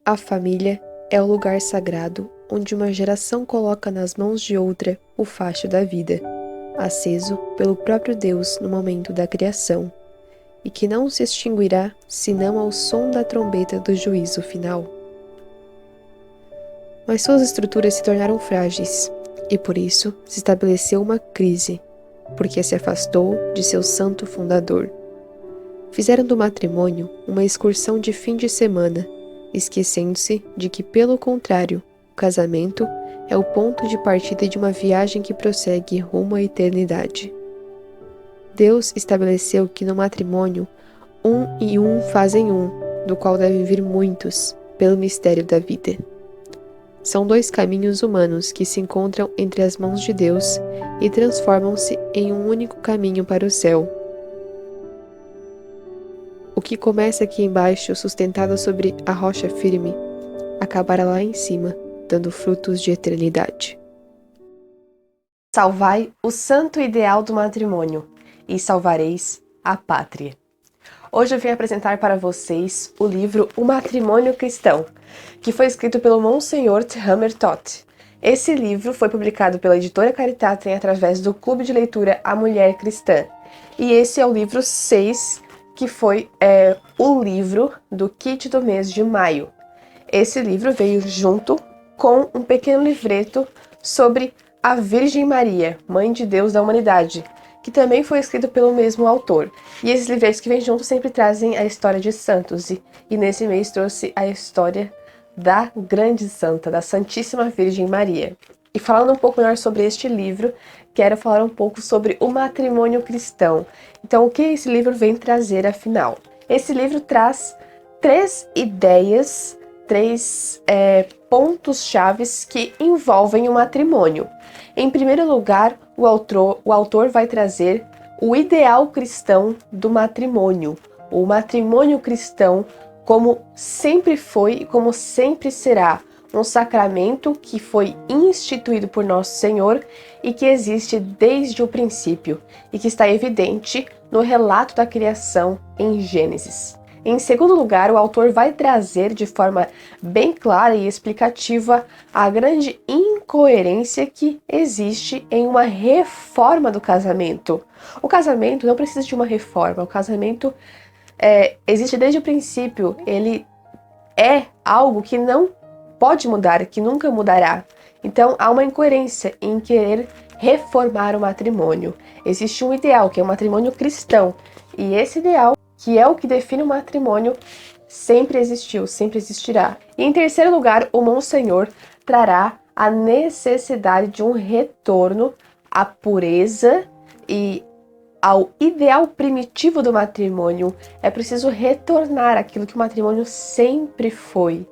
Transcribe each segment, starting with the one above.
A família é o lugar sagrado onde uma geração coloca nas mãos de outra o facho da vida, aceso pelo próprio Deus no momento da criação, e que não se extinguirá senão ao som da trombeta do juízo final. Mas suas estruturas se tornaram frágeis, e por isso se estabeleceu uma crise, porque se afastou de seu santo fundador. Fizeram do matrimônio uma excursão de fim de semana, esquecendo-se de que, pelo contrário, o casamento é o ponto de partida de uma viagem que prossegue rumo à eternidade. Deus estabeleceu que no matrimônio, um e um fazem um, do qual devem vir muitos, pelo mistério da vida. São dois caminhos humanos que se encontram entre as mãos de Deus e transformam-se em um único caminho para o céu. O que começa aqui embaixo, sustentado sobre a rocha firme, acabará lá em cima, dando frutos de eternidade. Salvai o santo ideal do matrimônio, e salvareis a pátria. Hoje eu vim apresentar para vocês o livro O Matrimônio Cristão, que foi escrito pelo Monsenhor Thammer Tot. Esse livro foi publicado pela editora Caritatem através do clube de leitura A Mulher Cristã. E esse é o livro 6, que foi o livro do kit do mês de maio. Esse livro veio junto com um pequeno livreto sobre a Virgem Maria, Mãe de Deus da Humanidade, que também foi escrito pelo mesmo autor. E esses livretos que vêm juntos sempre trazem a história de santos, e nesse mês trouxe a história da grande santa, da Santíssima Virgem Maria. E falando um pouco melhor sobre este livro, quero falar um pouco sobre o matrimônio cristão. Então, o que esse livro vem trazer, afinal? Esse livro traz 3 ideias, 3 pontos chaves que envolvem o matrimônio. Em primeiro lugar, o autor vai trazer o ideal cristão do matrimônio. O matrimônio cristão como sempre foi e como sempre será. Um sacramento que foi instituído por Nosso Senhor e que existe desde o princípio e que está evidente no relato da criação em Gênesis. Em segundo lugar, o autor vai trazer de forma bem clara e explicativa a grande incoerência que existe em uma reforma do casamento. O casamento não precisa de uma reforma, o casamento existe desde o princípio, ele é algo que não pode mudar, que nunca mudará. Então há uma incoerência em querer reformar o matrimônio. Existe um ideal, que é o matrimônio cristão, e esse ideal, que é o que define o matrimônio, sempre existiu, sempre existirá. E em terceiro lugar, o Monsenhor trará a necessidade de um retorno à pureza e ao ideal primitivo do matrimônio. É preciso retornar àquilo que o matrimônio sempre foi,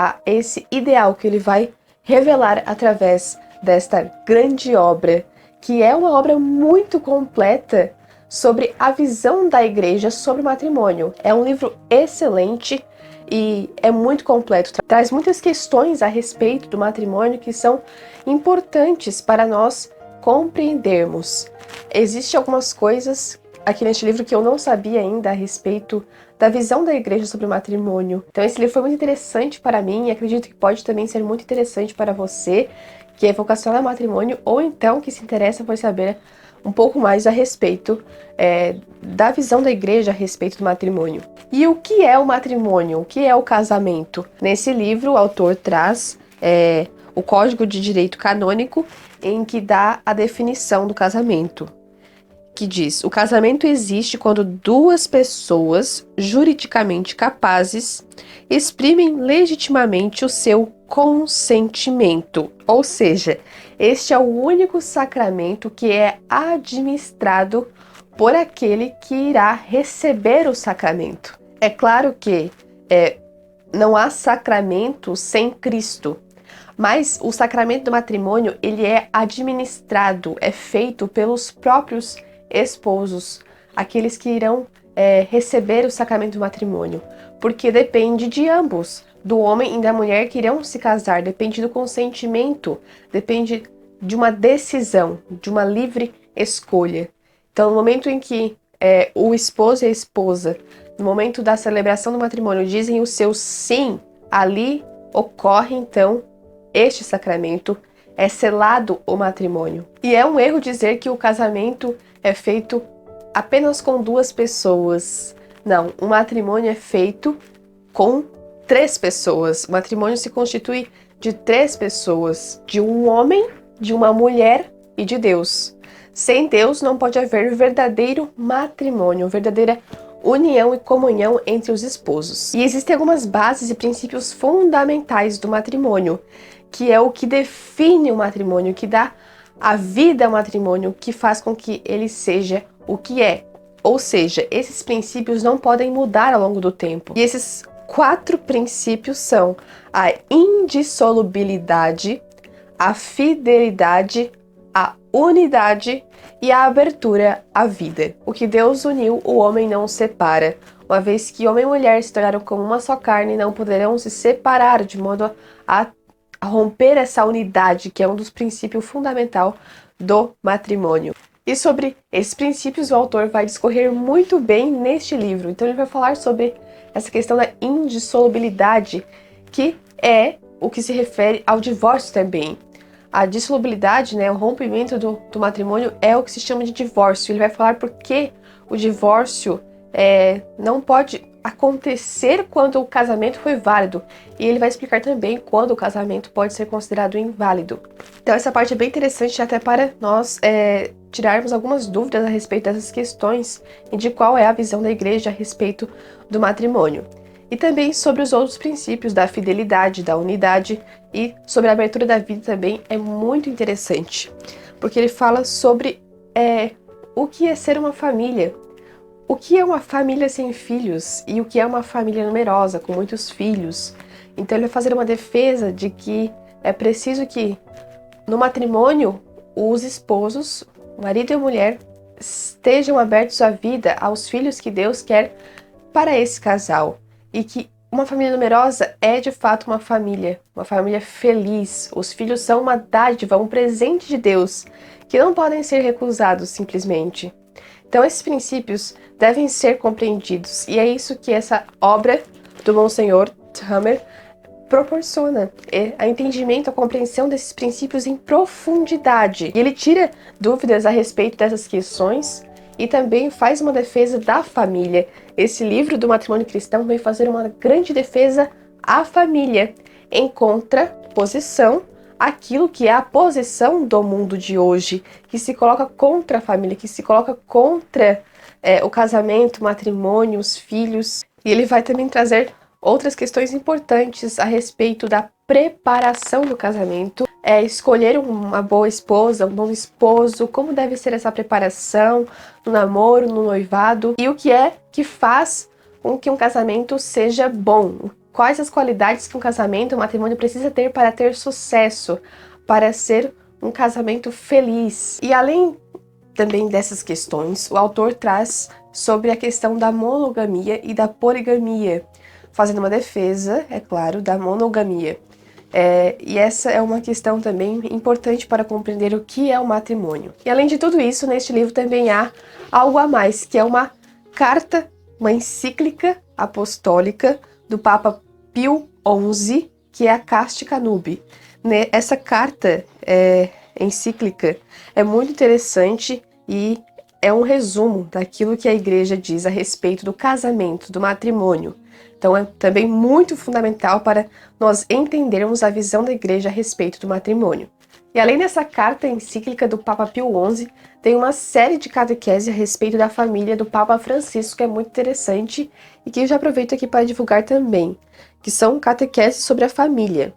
a esse ideal que ele vai revelar através desta grande obra, que é uma obra muito completa sobre a visão da igreja sobre o matrimônio. É um livro excelente e é muito completo. Traz muitas questões a respeito do matrimônio que são importantes para nós compreendermos. Existem algumas coisas aqui neste livro que eu não sabia ainda a respeito da visão da igreja sobre o matrimônio. Então esse livro foi muito interessante para mim e acredito que pode também ser muito interessante para você que é vocacionado ao matrimônio ou então que se interessa por saber um pouco mais a respeito da visão da igreja a respeito do matrimônio. E o que é o matrimônio? O que é o casamento? Nesse livro o autor traz o Código de Direito Canônico, em que dá a definição do casamento, que diz: o casamento existe quando 2 pessoas juridicamente capazes exprimem legitimamente o seu consentimento. Ou seja, este é o único sacramento que é administrado por aquele que irá receber o sacramento. É claro que não há sacramento sem Cristo, mas o sacramento do matrimônio, ele é administrado, é feito pelos próprios esposos, aqueles que irão receber o sacramento do matrimônio, porque depende de ambos, do homem e da mulher que irão se casar, depende do consentimento, depende de uma decisão, de uma livre escolha. Então, no momento em que o esposo e a esposa, no momento da celebração do matrimônio, dizem o seu sim Ali ocorre, então, este sacramento, é selado o matrimônio. E é um erro dizer que o casamento é feito apenas com 2 pessoas. Não, o matrimônio é feito com 3 pessoas. O matrimônio se constitui de 3 pessoas, de um homem, de uma mulher e de Deus. Sem Deus não pode haver verdadeiro matrimônio, verdadeira união e comunhão entre os esposos. E existem algumas bases e princípios fundamentais do matrimônio, que é o que define o matrimônio, que dá a vida ao matrimônio, que faz com que ele seja o que é. Ou seja, esses princípios não podem mudar ao longo do tempo. E esses 4 princípios são a indissolubilidade, a fidelidade, a unidade e a abertura à vida. O que Deus uniu, o homem não o separa. Uma vez que homem e mulher se tornaram como uma só carne, não poderão se separar, de modo a romper essa unidade, que é um dos princípios fundamentais do matrimônio. E sobre esses princípios o autor vai discorrer muito bem neste livro. Então ele vai falar sobre essa questão da indissolubilidade, que é o que se refere ao divórcio também. A dissolubilidade, né, o rompimento do matrimônio é o que se chama de divórcio. Ele vai falar por que o divórcio não pode acontecer quando o casamento foi válido. E ele vai explicar também quando o casamento pode ser considerado inválido. Então essa parte é bem interessante até para nós tirarmos algumas dúvidas a respeito dessas questões e de qual é a visão da igreja a respeito do matrimônio. E também sobre os outros princípios da fidelidade, da unidade e sobre a abertura da vida também é muito interessante. Porque ele fala sobre o que é ser uma família. O que é uma família sem filhos e o que é uma família numerosa, com muitos filhos. Então ele vai fazer uma defesa de que é preciso que no matrimônio os esposos, o marido e a mulher, estejam abertos à vida, aos filhos que Deus quer para esse casal. E que uma família numerosa é de fato uma família feliz. Os filhos são uma dádiva, um presente de Deus, que não podem ser recusados simplesmente. Então esses princípios devem ser compreendidos, e é isso que essa obra do Monsenhor Hammer proporciona, a entendimento, a compreensão desses princípios em profundidade. E ele tira dúvidas a respeito dessas questões e também faz uma defesa da família. Esse livro do matrimônio cristão vem fazer uma grande defesa à família, em contraposição àquilo que é a posição do mundo de hoje, que se coloca contra a família, que se coloca contra o casamento, o matrimônio, os filhos. E ele vai também trazer outras questões importantes a respeito da preparação do casamento, escolher uma boa esposa, um bom esposo, como deve ser essa preparação no namoro, no noivado, e o que é que faz com que um casamento seja bom. Quais as qualidades que um casamento, um matrimônio precisa ter para ter sucesso, para ser um casamento feliz. E além também dessas questões, o autor traz sobre a questão da monogamia e da poligamia, fazendo uma defesa, é claro, da monogamia. E essa é uma questão também importante para compreender o que é o matrimônio. E além de tudo isso, neste livro também há algo a mais, que é uma carta, uma encíclica apostólica do Papa Pio XI, que é a Castica Nubi. Essa carta encíclica é muito interessante e é um resumo daquilo que a igreja diz a respeito do casamento, do matrimônio. Então é também muito fundamental para nós entendermos a visão da igreja a respeito do matrimônio. E além dessa carta encíclica do Papa Pio XI, tem uma série de catequese a respeito da família do Papa Francisco, que é muito interessante e que eu já aproveito aqui para divulgar também, que são catequeses sobre a família.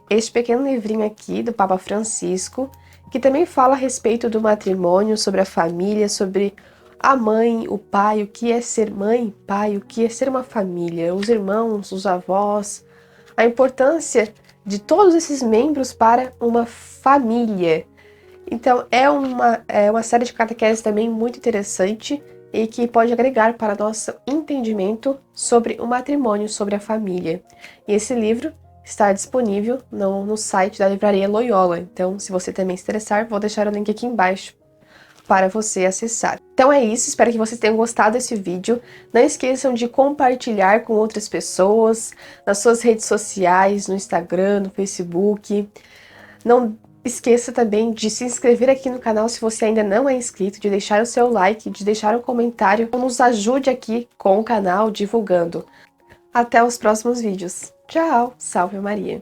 Este pequeno livrinho aqui do Papa Francisco, que também fala a respeito do matrimônio, sobre a família, sobre a mãe, o pai, o que é ser mãe, pai, o que é ser uma família, os irmãos, os avós, a importância de todos esses membros para uma família. Então é uma série de catequeses também muito interessante e que pode agregar para nosso entendimento sobre o matrimônio, sobre a família. E esse livro está disponível no site da Livraria Loyola, então se você também se interessar, vou deixar o link aqui embaixo. para você acessar. Então é isso, espero que vocês tenham gostado desse vídeo. Não esqueçam de compartilhar com outras pessoas, nas suas redes sociais, no Instagram, no Facebook. Não esqueça também de se inscrever aqui no canal se você ainda não é inscrito, de deixar o seu like, de deixar um comentário. Nos ajude aqui com o canal divulgando. Até os próximos vídeos. Tchau! Salve Maria!